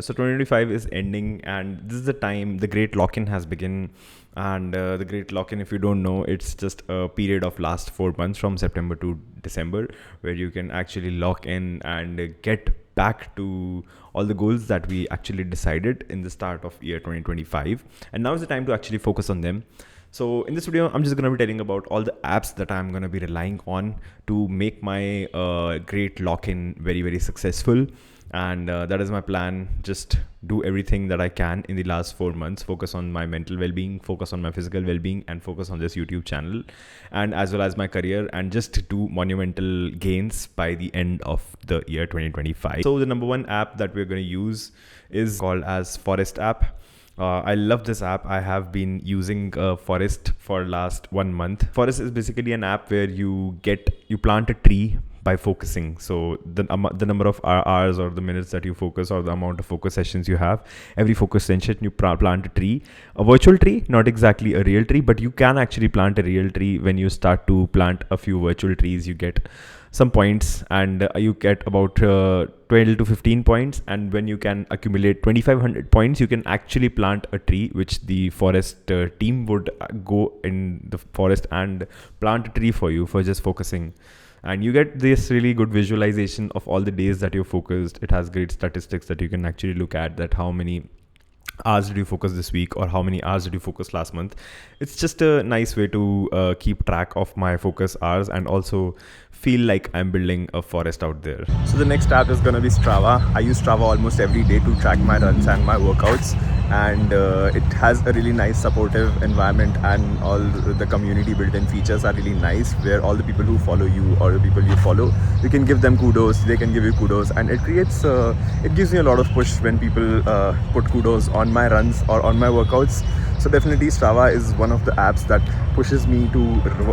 So 2025 is ending, and this is the time the great lock-in has begun. And the great lock-in, if you don't know, it's just a period of last 4 months from September to December, where you can actually lock in and get back to all the goals that we actually decided in the start of year 2025. And now is the time to actually focus on them. So in this video, I'm just going to be telling about all the apps that I'm going to be relying on to make my great lock-in very, very successful. And that is my plan. Just do everything that I can in the last 4 months, focus on my mental well-being, focus on my physical well-being, and focus on this YouTube channel, and as well as my career, and just do monumental gains by the end of the year 2025. So the number one app that we're going to use is called as Forest app. I love this app. I have been using Forest for last 1 month. Forest is basically an app where you plant a tree by focusing. So the number of hours or the minutes that you focus, or the amount of focus sessions you have, every focus session you plant a tree, a virtual tree, not exactly a real tree, but you can actually plant a real tree. When you start to plant a few virtual trees, you get some points, and you get about 12 to 15 points. And when you can accumulate 2500 points, you can actually plant a tree, which the forest team would go in the forest and plant a tree for you for just focusing. And you get this really good visualization of all the days that you're focused. It has great statistics that you can actually look at, that how many hours did you focus this week, or how many hours did you focus last month. It's just a nice way to keep track of my focus hours, and also feel like I'm building a forest out there. So the next app is going to be Strava. I use Strava almost every day to track my runs and my workouts, and it has a really nice supportive environment, and all the community built-in features are really nice, where all the people who follow you, or the people you follow, you can give them kudos, they can give you kudos, and it gives me a lot of push when people put kudos on my runs or on my workouts. So definitely Strava is one of the apps that pushes me to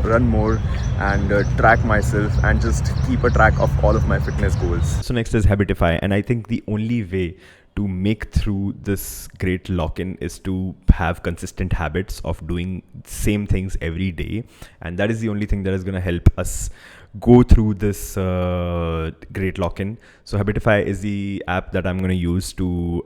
run more and track myself, and just keep a track of all of my fitness goals. So next is Habitify, and I think the only way to make through this great lock-in is to have consistent habits of doing same things every day, and that is the only thing that is going to help us go through this great lock-in. So Habitify is the app that I'm going to use to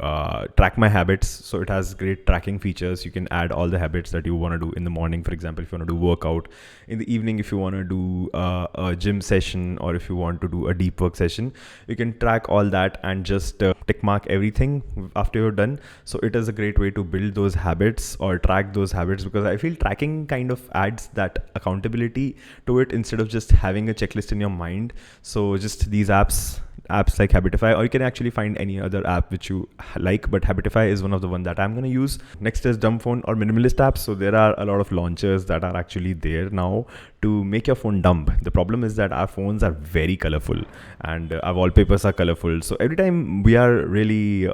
track my habits. So it has great tracking features. You can add all the habits that you want to do in the morning. For example, if you want to do workout, in the evening if you want to do a gym session, or if you want to do a deep work session, you can track all that and just tick mark everything after you're done. So it is a great way to build those habits or track those habits, because I feel tracking kind of adds that accountability to it, instead of just having a checklist in your mind. So just these apps like Habitify, or you can actually find any other app which you like, but Habitify is one of the one that I'm going to use. Next is dumb phone or minimalist apps. So there are a lot of launchers that are actually there now to make your phone dumb. The problem is that our phones are very colorful, and our wallpapers are colorful. So every time we are really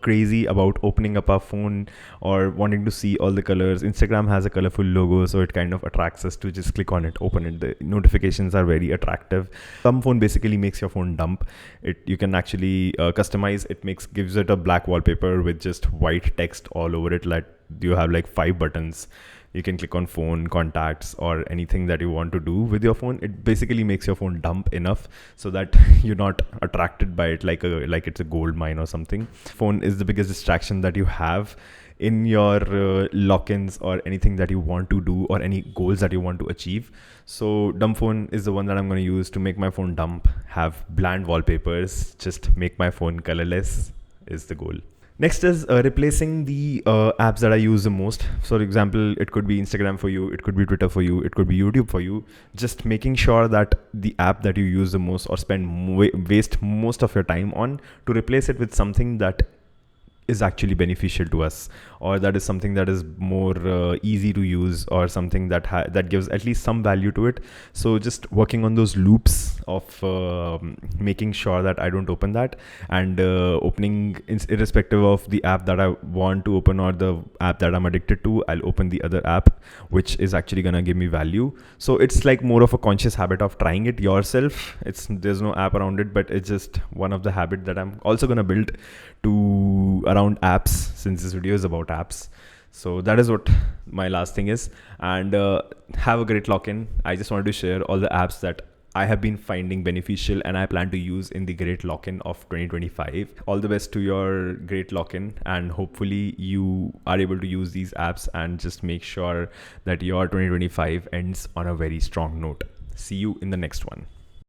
crazy about opening up our phone or wanting to see all the colors. Instagram has a colorful logo, so it kind of attracts us to just click on it, open it. The notifications are very attractive. Dumb phone basically makes your phone dumb. You can actually customize it, gives it a black wallpaper with just white text all over it. Like you have like 5 buttons. You can click on phone, contacts, or anything that you want to do with your phone. It basically makes your phone dumb enough so that you're not attracted by it like it's a gold mine or something. Phone is the biggest distraction that you have in your lock-ins, or anything that you want to do, or any goals that you want to achieve. So dumb phone is the one that I'm going to use to make my phone dumb. Have bland wallpapers, just make my phone colorless is the goal. Next is replacing the apps that I use the most. So for example, it could be Instagram for you, it could be Twitter for you, it could be YouTube for you. Just making sure that the app that you use the most, or waste most of your time on, to replace it with something that is actually beneficial to us, or that is something that is more easy to use, or something that gives at least some value to it. So just working on those loops of making sure that I don't open that, and opening irrespective of the app that I want to open, or the app that I'm addicted to, I'll open the other app which is actually gonna give me value. So it's like more of a conscious habit of trying it yourself. There's no app around it, but it's just one of the habit that I'm also gonna build to around apps, since this video is about apps. So that is what my last thing is. And have a great lock-in. I just wanted to share all the apps that I have been finding beneficial and I plan to use in the great lock-in of 2025. All the best to your great lock-in, and hopefully you are able to use these apps and just make sure that your 2025 ends on a very strong note. See you in the next one.